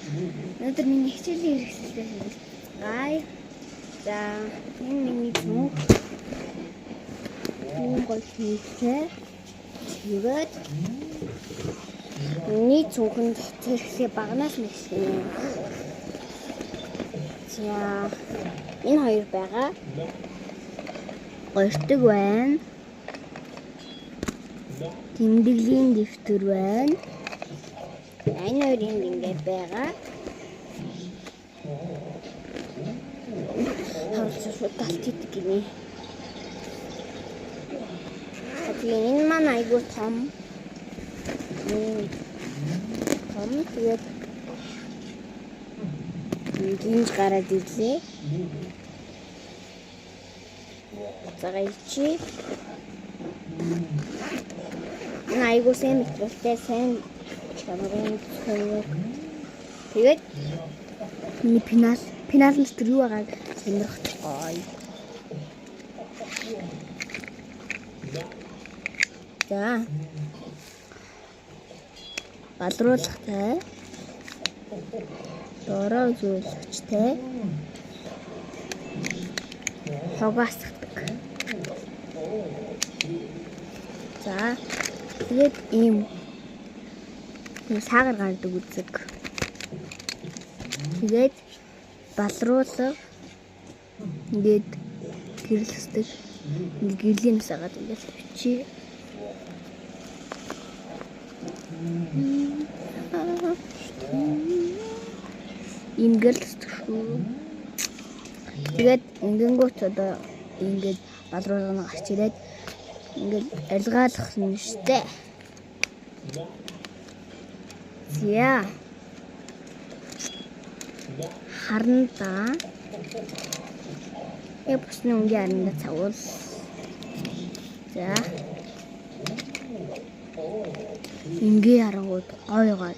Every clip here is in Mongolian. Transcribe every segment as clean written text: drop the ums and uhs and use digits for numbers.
Өнөөдөр миний хичээлийн хэрэгсэлтэй гай. За энэ миний зүг. Энэ гол хийхээ. Тэгээд миний зүгэнд зэрэглээ багнаас нэшнэ. За энэ хоёр байгаа. Гортог байна. Тэмдэглэлийн дэвтэр байна. Энэ хоёрын ингээд байгаа. Хавцаа талт хийдэг гинэ. Тэгээд энэ маань айгүй том. Тэгээд гинж гараад ирлээ. Цагаачи. Айгүй сайн мэтрэлтэй сайн чамрын цоног. Тэгээд миний пенал нь тэр юу байгааг сонирхож гоё. За. Балруулахтай. Дороо үзүүлэгчтэй. Хогоосдаг. За. Тэгээд ийм саагаар гардаг үзэг. Тэгээд балруулга ингээд гэрлэсдэг. Гэрлийн сагаад ингээд бичиж. Ийм гэрлэсдэг шүү. Тэгээд ингэнгүүт одоо ингээд балруулга гарч ирээд ингээд арилгаалах юм штэ. За. Харна та. Эпсны үнгийн харна цавуул. За. Ингийн харангууд гойгоо.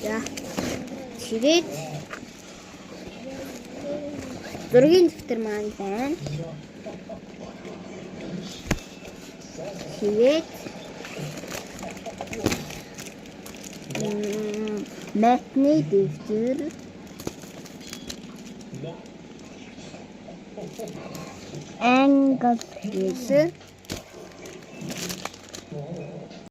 За. Тэгээд зургийн дэвтэр маань байна. Тэгээд матны дэвтэр. Англ хэлээр